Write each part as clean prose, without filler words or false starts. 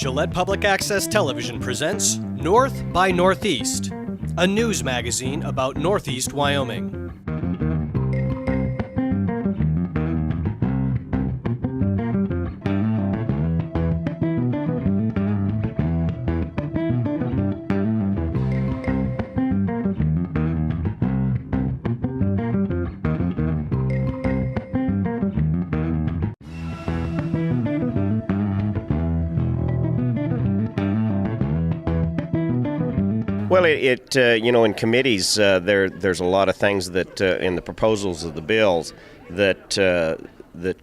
Gillette Public Access Television presents North by Northeast, a news magazine about Northeast Wyoming. Well, in committees, there's a lot of things that in the proposals of the bills that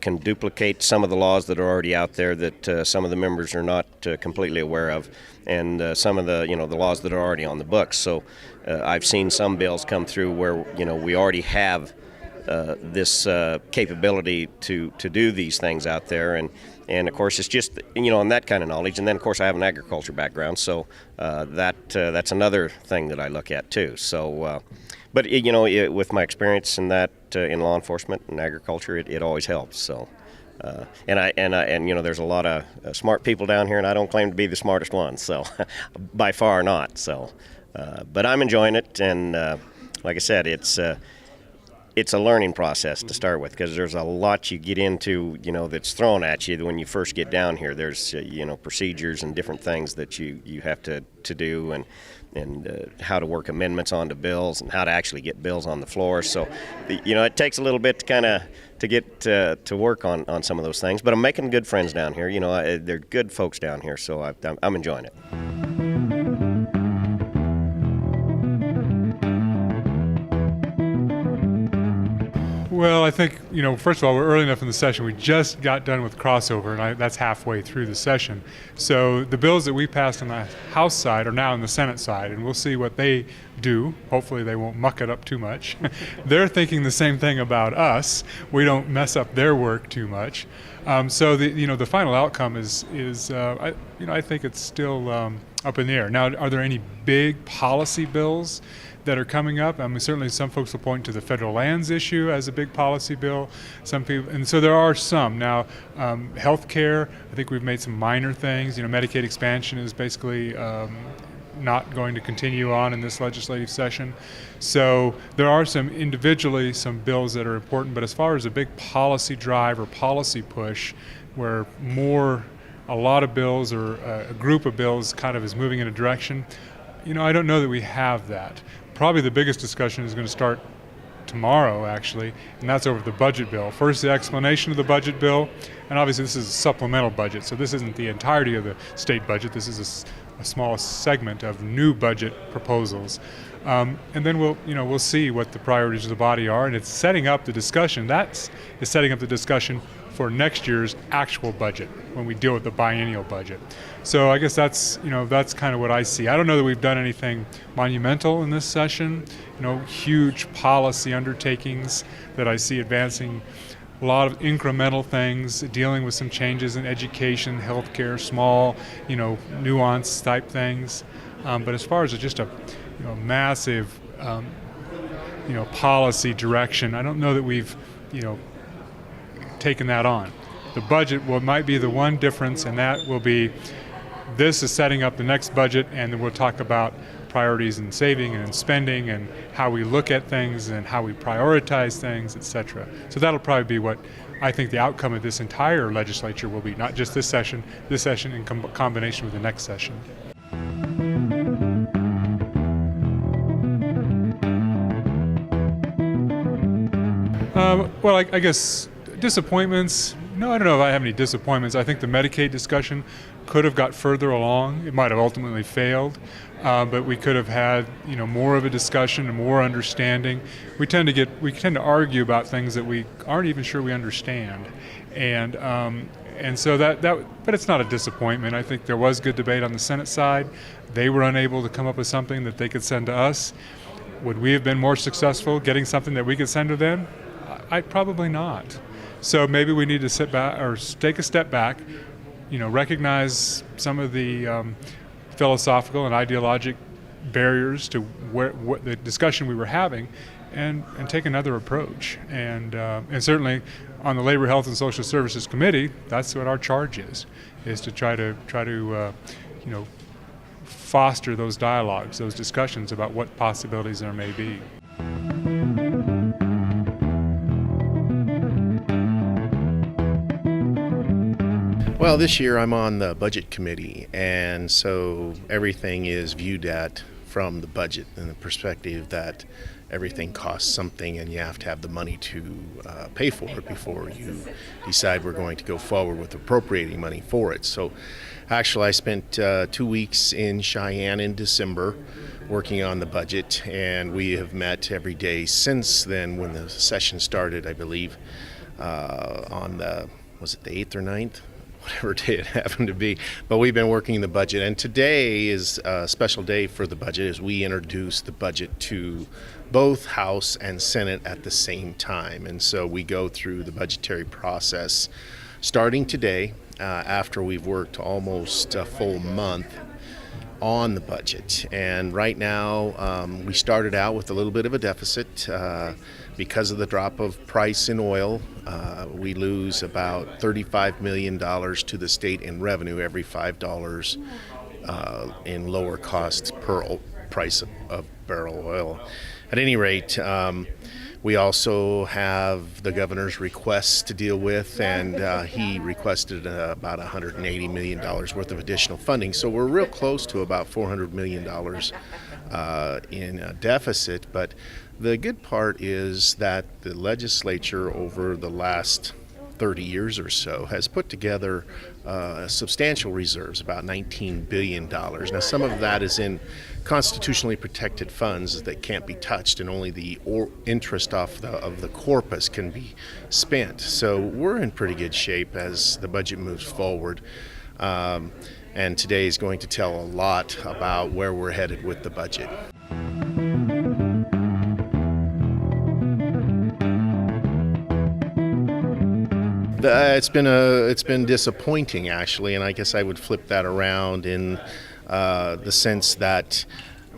can duplicate some of the laws that are already out there that some of the members are not completely aware of, and some of the the laws that are already on the books. So I've seen some bills come through where we already have this capability to do these things out there, and of course it's just on that kind of knowledge. And then of course I have an agriculture background, so that's another thing that I look at too. So but with my experience in that in law enforcement and agriculture, it always helps. So and there's a lot of smart people down here, and I don't claim to be the smartest one, so by far not. So but I'm enjoying it, and like I said, it's a learning process to start with, because there's a lot you get into, that's thrown at you when you first get down here. There's, procedures and different things that you have to do, and how to work amendments onto bills and how to actually get bills on the floor. So, it takes a little bit to get to work on some of those things. But I'm making good friends down here. They're good folks down here, so I'm enjoying it. Well, I think, first of all, we're early enough in the session. We just got done with crossover, and that's halfway through the session. So the bills that we passed on the House side are now on the Senate side, and we'll see what they do. Hopefully they won't muck it up too much. They're thinking the same thing about us. We don't mess up their work too much. So the final outcome is I think it's still up in the air. Now, are there any big policy bills that are coming up? Certainly some folks will point to the federal lands issue as a big policy bill. Some people, and so there are some. Now, healthcare, I think we've made some minor things. Medicaid expansion is basically not going to continue on in this legislative session. So there are some bills that are important, but as far as a big policy drive or policy push where a lot of bills or a group of bills kind of is moving in a direction, I don't know that we have that. Probably the biggest discussion is going to start tomorrow, actually, and that's over the budget bill. First, the explanation of the budget bill, and obviously this is a supplemental budget, so this isn't the entirety of the state budget. This is a small segment of new budget proposals. And then we'll see what the priorities of the body are, and it's setting up the discussion. That is setting up the discussion for next year's actual budget when we deal with the biennial budget. So I guess that's kind of what I see. I don't know that we've done anything monumental in this session, huge policy undertakings that I see advancing. A lot of incremental things, dealing with some changes in education, healthcare, small, nuance type things. But as far as just a massive, policy direction, I don't know that we've, taken that on. The budget might be the one difference, and that will be this is setting up the next budget, and then we'll talk about priorities in saving and in spending and how we look at things and how we prioritize things, etc. So that'll probably be what I think the outcome of this entire legislature will be, not just this session in combination with the next session. Well, I guess disappointments. No, I don't know if I have any disappointments. I think the Medicaid discussion could have got further along. It might have ultimately failed, but we could have had more of a discussion and more understanding. We tend to argue about things that we aren't even sure we understand, and so but it's not a disappointment. I think there was good debate on the Senate side. They were unable to come up with something that they could send to us. Would we have been more successful getting something that we could send to them? Probably not. So maybe we need to sit back or take a step back, recognize some of the philosophical and ideologic barriers to what the discussion we were having, and take another approach. And certainly on the Labor, Health, and Social Services Committee, that's what our charge is to try to foster those dialogues, those discussions about what possibilities there may be. Well, this year I'm on the budget committee, and so everything is viewed at from the budget and the perspective that everything costs something and you have to have the money to pay for it before you decide we're going to go forward with appropriating money for it. So actually I spent 2 weeks in Cheyenne in December working on the budget, and we have met every day since then when the session started, I believe, on was it the 8th or 9th? Whatever day it happened to be, but we've been working the budget, and today is a special day for the budget as we introduce the budget to both House and Senate at the same time. And so we go through the budgetary process starting today after we've worked almost a full month on the budget. And right now we started out with a little bit of a deficit because of the drop of price in oil. We lose about $35 million to the state in revenue every $5 in lower costs per price of barrel of oil. At any rate, we also have the governor's requests to deal with, and he requested about $180 million worth of additional funding. So we're real close to about $400 million in a deficit. But the good part is that the legislature over the last 30 years or so has put together substantial reserves, about $19 billion. Now, some of that is in constitutionally protected funds that can't be touched, and only the interest of the corpus can be spent. So we're in pretty good shape as the budget moves forward. And today is going to tell a lot about where we're headed with the budget. It's been disappointing, actually, and I guess I would flip that around in the sense that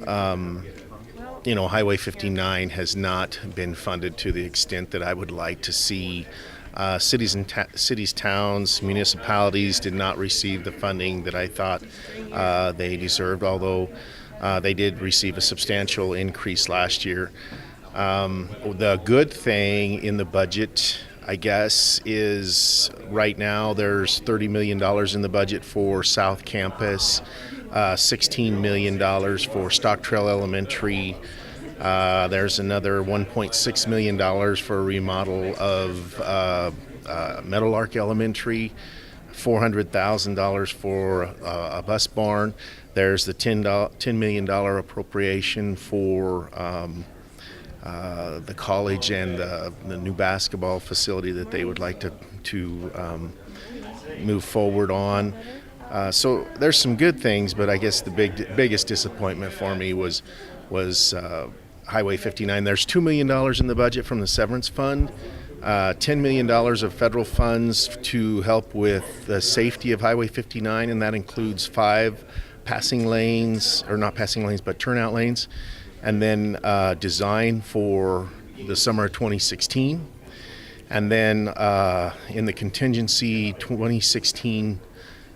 Highway 59 has not been funded to the extent that I would like to see. Cities, towns, municipalities did not receive the funding that I thought they deserved, although they did receive a substantial increase last year. The good thing in the budget, I guess, is right now there's $30 million in the budget for South Campus, $16 million for Stock Trail Elementary. There's another $1.6 million for a remodel of Meadowlark Elementary, $400,000 for a bus barn. There's the $10 million appropriation for the college and the new basketball facility that they would like to move forward on. So there's some good things, but I guess the biggest disappointment for me was Highway 59. There's $2 million in the budget from the severance fund, $10 million of federal funds to help with the safety of Highway 59, and that includes 5 passing lanes, or not passing lanes, but turnout lanes, and then design for the summer of 2016. And then in the contingency 2016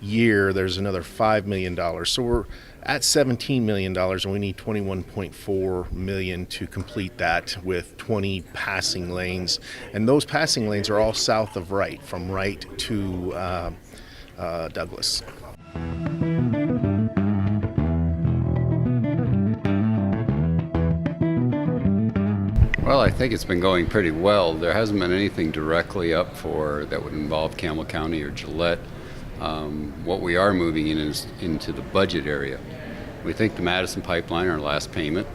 year, there's another $5 million. So we're at $17 million, and we need $21.4 million to complete that with 20 passing lanes. And those passing lanes are all south of Wright, from Wright to Douglas. Well, I think it's been going pretty well. There hasn't been anything directly up for that would involve Campbell County or Gillette. What we are moving in is into the budget area. We think the Madison pipeline, our last payment,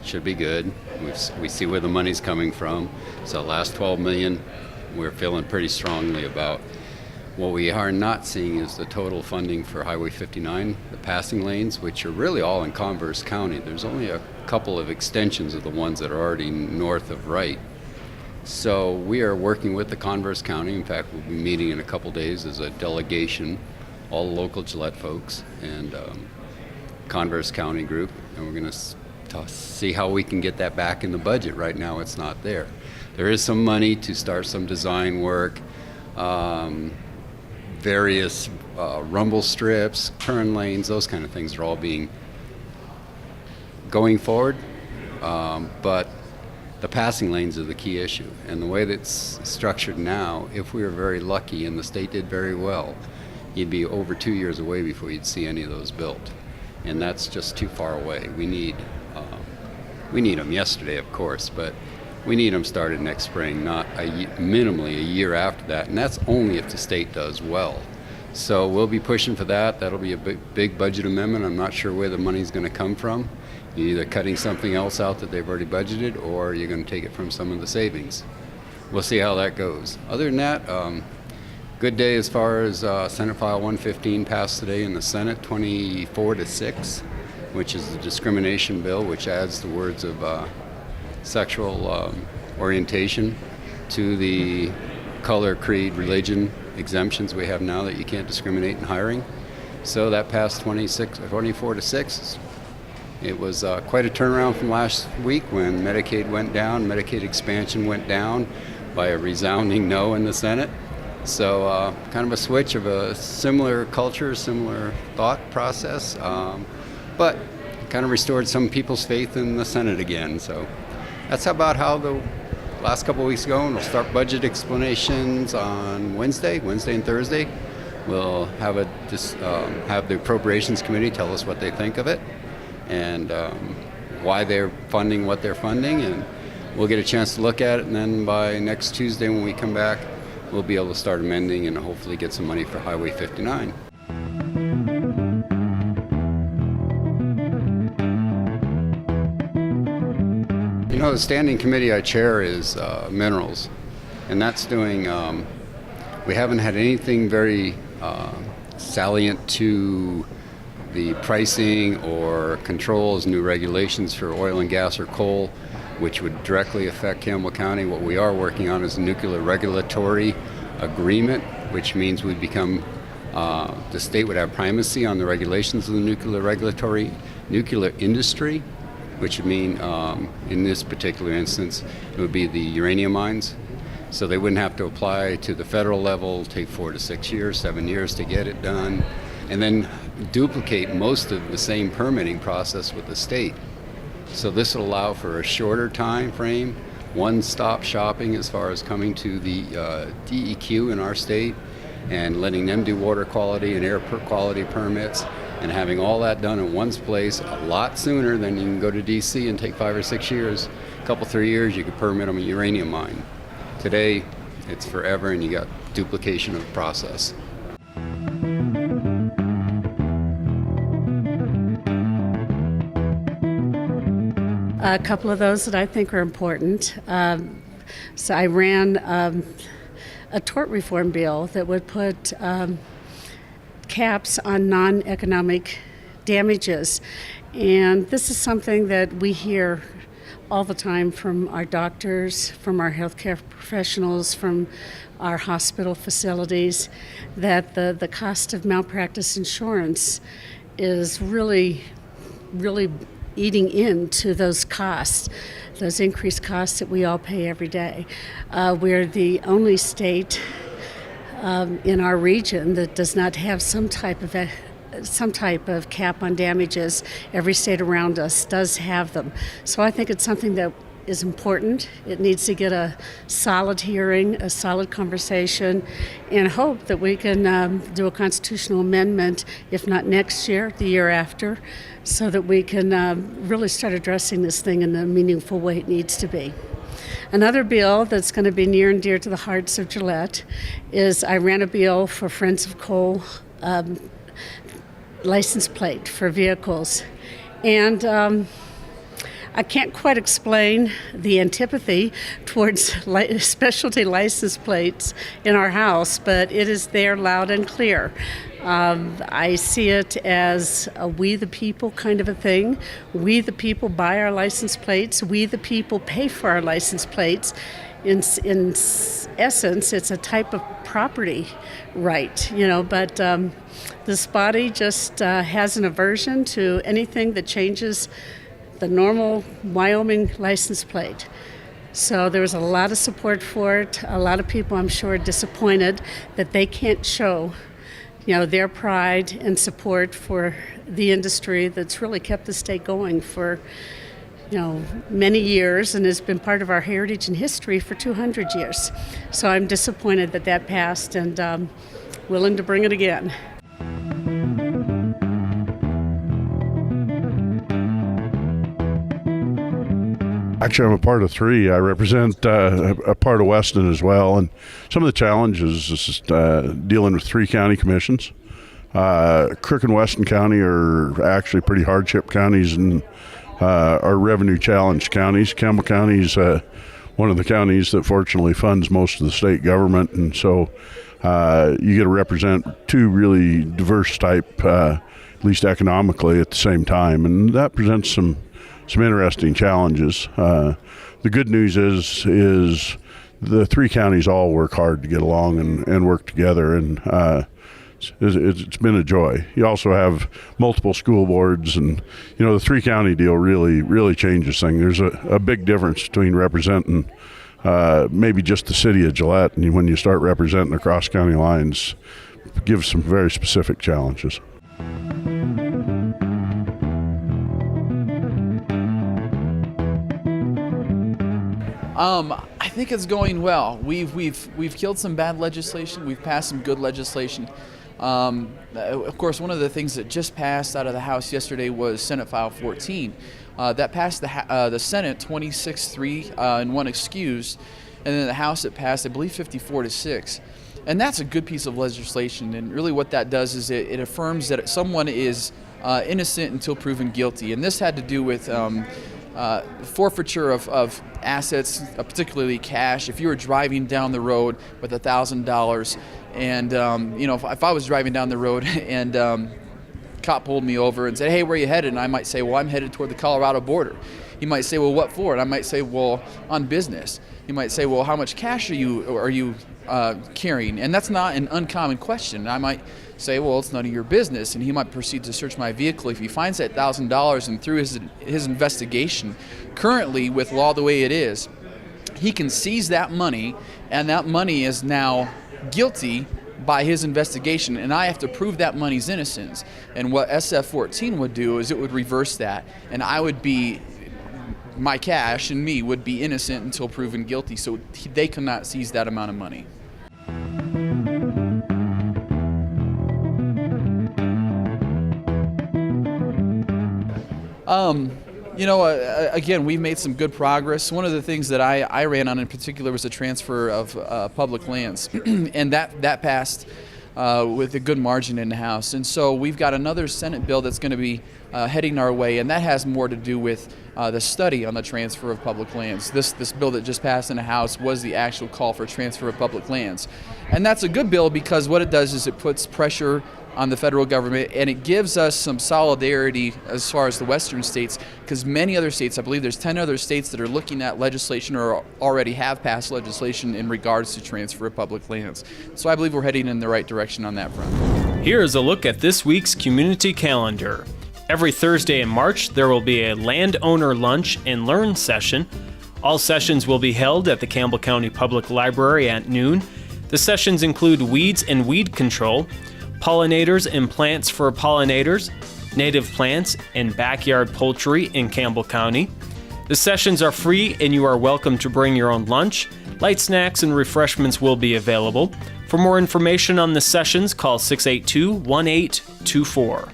should be good. We see where the money's coming from. So last $12 million, we're feeling pretty strongly about. What we are not seeing is the total funding for Highway 59, the passing lanes, which are really all in Converse County. There's only a couple of extensions of the ones that are already north of Wright. So we are working with the Converse County. In fact, we'll be meeting in a couple days as a delegation, all the local Gillette folks and Converse County group, and we're going to see how we can get that back in the budget. Right now it's not there. There is some money to start some design work, various rumble strips, turn lanes, those kind of things are all going forward, but the passing lanes are the key issue. And the way that's structured now, if we were very lucky and the state did very well, you'd be over 2 years away before you'd see any of those built. And that's just too far away. We need them yesterday, of course, but we need them started next spring, not minimally a year after that. And that's only if the state does well. So we'll be pushing for that. That'll be a big budget amendment. I'm not sure where the money's going to come from. You're either cutting something else out that they've already budgeted, or you're going to take it from some of the savings. We'll see how that goes. Other than that, good day as far as Senate File 115 passed today in the Senate, 24-6, which is the discrimination bill, which adds the words of sexual orientation to the color, creed, religion exemptions we have now that you can't discriminate in hiring. So that passed 24-6. It was quite a turnaround from last week when Medicaid went down, Medicaid expansion went down by a resounding no in the Senate. So kind of a switch of a similar culture, similar thought process, but kind of restored some people's faith in the Senate again. So that's about how the last couple of weeks go, and we'll start budget explanations on Wednesday and Thursday. We'll have have the Appropriations Committee tell us what they think of it and why they're funding what they're funding, and we'll get a chance to look at it, and then by next Tuesday when we come back, we'll be able to start amending and hopefully get some money for Highway 59. You know, the standing committee I chair is minerals, and that's doing, we haven't had anything very salient to the pricing or controls, new regulations for oil and gas or coal, which would directly affect Campbell County. What we are working on is a nuclear regulatory agreement, which means we become, the state would have primacy on the regulations of the nuclear industry, which would mean, in this particular instance, it would be the uranium mines. So they wouldn't have to apply to the federal level, take 4 to 6 years, 7 years to get it done, and then duplicate most of the same permitting process with the state. So this will allow for a shorter time frame, one-stop shopping as far as coming to the DEQ in our state and letting them do water quality and air quality permits, and having all that done in one place a lot sooner than you can go to DC and take 5 or 6 years. A couple, 3 years, you could permit them a uranium mine. Today, it's forever, and you got duplication of the process. A couple of those that I think are important. So I ran a tort reform bill that would put caps on non-economic damages. And this is something that we hear all the time from our doctors, from our healthcare professionals, from our hospital facilities, that the cost of malpractice insurance is really eating into those costs, those increased costs that we all pay every day. We're the only state in our region that does not have some type of cap on damages. Every state around us does have them. So I think it's something that is important. It needs to get a solid hearing, a solid conversation, and hope that we can do a constitutional amendment, if not next year, the year after, so that we can really start addressing this thing in the meaningful way it needs to be. Another bill that's going to be near and dear to the hearts of Gillette is I ran a bill for Friends of Coal license plate for vehicles. And I can't quite explain the antipathy towards specialty license plates in our house, but it is there loud and clear. I see it as a we the people kind of a thing. We the people buy our license plates. We the people pay for our license plates. In essence, it's a type of property right, but this body just has an aversion to anything that changes the normal Wyoming license plate. So there was a lot of support for it. A lot of people, I'm sure, disappointed that they can't show, their pride and support for the industry that's really kept the state going for, many years and has been part of our heritage and history for 200 years. So I'm disappointed that that passed, and willing to bring it again. Actually, I'm a part of 3. I represent a part of Weston as well, and some of the challenges is dealing with 3 county commissions. Crook and Weston County are actually pretty hardship counties and are revenue challenged counties. Campbell County is one of the counties that fortunately funds most of the state government, and so you get to represent 2 really diverse type, at least economically, at the same time, and that presents some interesting challenges. The good news is the 3 counties all work hard to get along and work together, and it's been a joy. You also have multiple school boards, and the 3 county deal really changes things. There's a big difference between representing maybe just the city of Gillette, and when you start representing across county lines, it gives some very specific challenges. I think it's going well. We've killed some bad legislation. We've passed some good legislation. Of course, one of the things that just passed out of the House yesterday was Senate File 14. That passed the Senate 26-3 and 1 excused, and then the House it passed, I believe, 54-6. And that's a good piece of legislation. And really, what that does is it affirms that someone is innocent until proven guilty. And this had to do with forfeiture of assets, particularly cash. If you were driving down the road with $1,000, and if I was driving down the road and cop pulled me over and said, "Hey, where are you headed?" and I might say, "Well, I'm headed toward the Colorado border." He might say, "Well, what for?" And I might say, "Well, on business." He might say, "Well, how much cash are you carrying?" And that's not an uncommon question. And I might say, "Well, it's none of your business," and he might proceed to search my vehicle. If he finds that $1,000 and through his investigation, currently with law the way it is, he can seize that money, and that money is now guilty by his investigation, and I have to prove that money's innocence. And what SF 14 would do is it would reverse that, and my cash and me would be innocent until proven guilty, so they cannot seize that amount of money. Again, we've made some good progress. One of the things that I ran on in particular was the transfer of public lands, and that passed with a good margin in the House. And so we've got another Senate bill that's going to be heading our way, and that has more to do with the study on the transfer of public lands. This bill that just passed in the House was the actual call for transfer of public lands. And that's a good bill because what it does is it puts pressure on the federal government, and it gives us some solidarity as far as the western states, because many other states, I believe there's 10 other states that are looking at legislation or already have passed legislation in regards to transfer of public lands. So I believe we're heading in the right direction on that front. Here is a look at this week's community calendar. Every Thursday in March, there will be a landowner lunch and learn session. All sessions will be held at the Campbell County Public Library at noon. The sessions include weeds and weed control, pollinators and plants for pollinators, native plants, and backyard poultry in Campbell County. The sessions are free and you are welcome to bring your own lunch. Light snacks and refreshments will be available. For more information on the sessions, call 682-1824.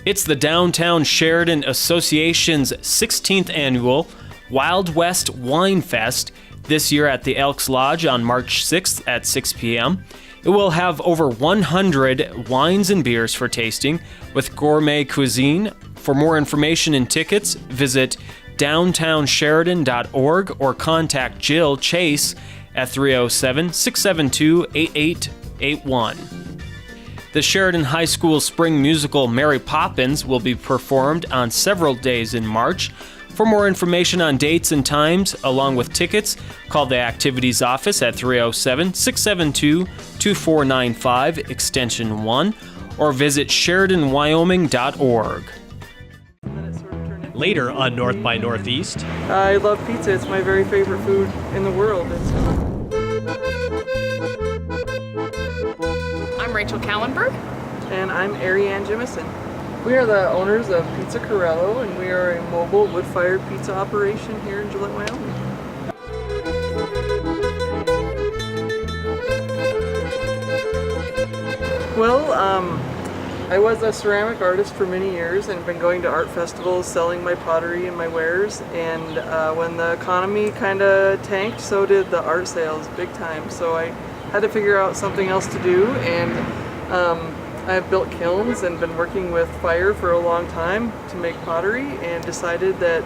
It's the Downtown Sheridan Association's 16th annual Wild West Wine Fest, this year at the Elks Lodge on March 6th at 6 p.m. It will have over 100 wines and beers for tasting with gourmet cuisine. For more information and tickets, visit downtownsheridan.org or contact Jill Chase at 307-672-8881. The Sheridan High School spring musical Mary Poppins will be performed on several days in March. For more information on dates and times, along with tickets, call the Activities Office at 307-672-2495, extension 1, or visit SheridanWyoming.org. Later on North by Northeast. I love pizza. It's my very favorite food in the world. I'm Rachel Callenberg. And I'm Ariane Jemison. We are the owners of Pizza Corello, and we are a mobile wood-fired pizza operation here in Gillette, Wyoming. Well, I was a ceramic artist for many years and been going to art festivals selling my pottery and my wares, and when the economy kind of tanked, so did the art sales big time. So I had to figure out something else to do, and I've built kilns and been working with fire for a long time to make pottery, and decided that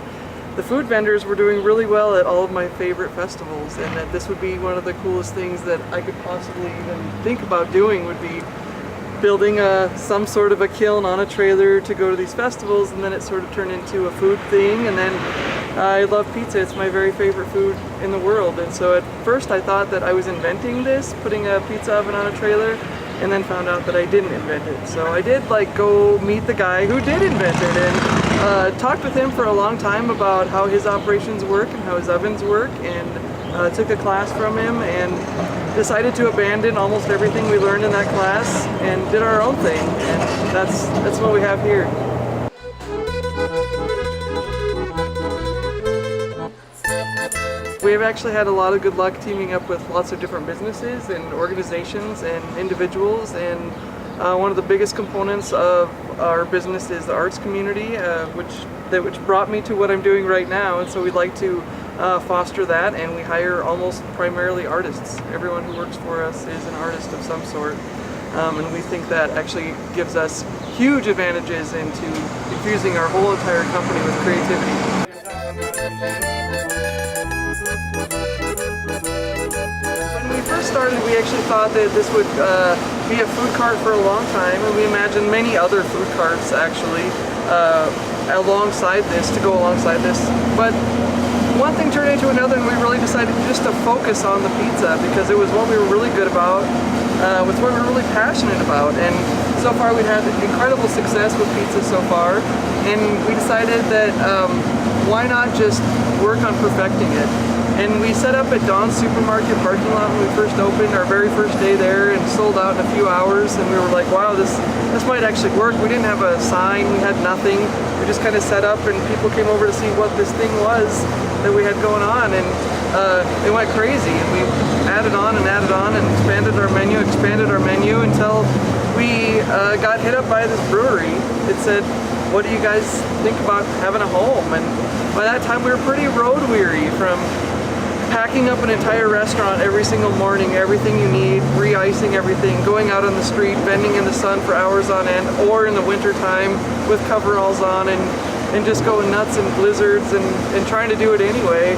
the food vendors were doing really well at all of my favorite festivals, and that this would be one of the coolest things that I could possibly even think about doing, would be building some sort of a kiln on a trailer to go to these festivals. And then it sort of turned into a food thing, and then I love pizza. It's my very favorite food in the world. And so at first I thought that I was inventing this, putting a pizza oven on a trailer, and then found out that I didn't invent it. So I did go meet the guy who did invent it, and talked with him for a long time about how his operations work and how his ovens work, and took a class from him and decided to abandon almost everything we learned in that class and did our own thing, and that's what we have here. We have actually had a lot of good luck teaming up with lots of different businesses and organizations and individuals, and one of the biggest components of our business is the arts community, which brought me to what I'm doing right now. And so we'd like to foster that, and we hire almost primarily artists. Everyone who works for us is an artist of some sort, and we think that actually gives us huge advantages into infusing our whole entire company with creativity. When we first started, we actually thought that this would be a food cart for a long time, and we imagined many other food carts actually alongside this, to go alongside this. But one thing turned into another, and we really decided just to focus on the pizza, because it was what we were really good about, with what we were really passionate about. And so far we had incredible success with pizza so far, and we decided that why not just work on perfecting it. And we set up at Dawn's Supermarket parking lot when we first opened, our very first day there, and sold out in a few hours. And we were like, wow, this might actually work. We didn't have a sign, we had nothing. We just kind of set up, and people came over to see what this thing was that we had going on, and it went crazy. And we added on and expanded our menu until we got hit up by this brewery that said, what do you guys think about having a home? And by that time we were pretty road weary from packing up an entire restaurant every single morning, everything you need, re-icing everything, going out on the street, bending in the sun for hours on end, or in the winter time with coveralls on, and just going nuts in blizzards and trying to do it anyway.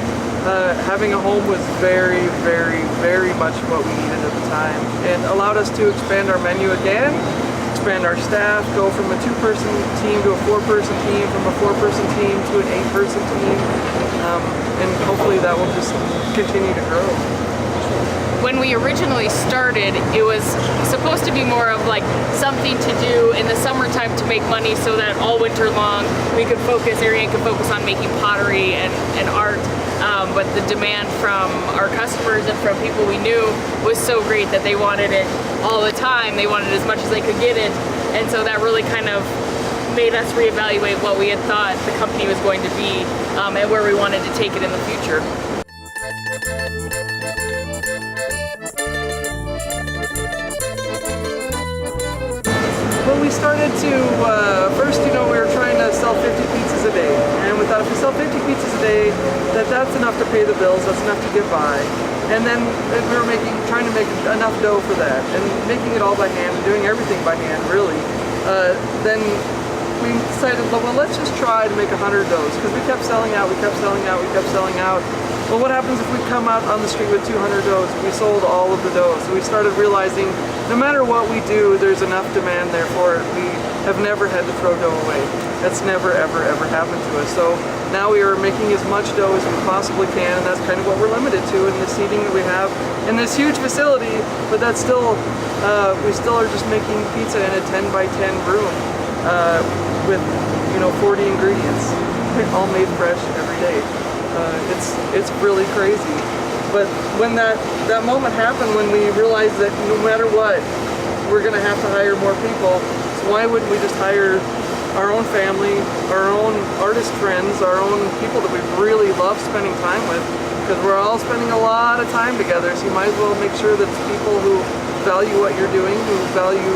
Having a home was very, very, very much what we needed at the time, and allowed us to expand our menu again, expand our staff, go from a 2-person team to a 4-person team, from a 4-person team to an 8-person team, and hopefully that will just continue to grow. When we originally started, it was supposed to be more of like something to do in the summertime to make money, so that all winter long we could focus, Ariane could focus on making pottery and art. But the demand from our customers and from people we knew was so great that they wanted it all the time. They wanted as much as they could get it. And so that really kind of made us reevaluate what we had thought the company was going to be, and where we wanted to take it in the future. When we started to, first, we were trying to sell 50 pizzas a day, and we thought if we sell 50 pizzas a day, that's enough to pay the bills, that's enough to get by. And then we were trying to make enough dough for that, and making it all by hand, and doing everything by hand, really. Then we decided, well, let's just try to make 100 doughs, because we kept selling out. Well, what happens if we come out on the street with 200 doughs? We sold all of the doughs. So we started realizing no matter what we do, there's enough demand there for it. We have never had to throw dough away. That's never, ever, ever happened to us. So now we are making as much dough as we possibly can, and that's kind of what we're limited to in the seating that we have in this huge facility. But that's still, we still are just making pizza in a 10 by 10 room with 40 ingredients. all made fresh every day. It's really crazy. But when that moment happened, when we realized that no matter what, we're going to have to hire more people, so why wouldn't we just hire our own family, our own artist friends, our own people that we really love spending time with? Because we're all spending a lot of time together, so you might as well make sure that it's people who value what you're doing, who value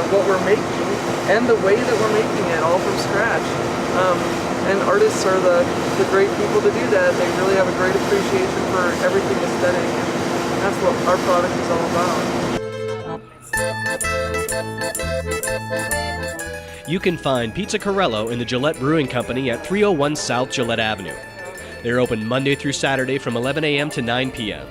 what we're making, and the way that we're making it, all from scratch. And artists are the great people to do that. They really have a great appreciation for everything aesthetic, and that's what our product is all about. You can find Pizza Corello in the Gillette Brewing Company at 301 South Gillette Avenue. They're open Monday through Saturday from 11 a.m. to 9 p.m.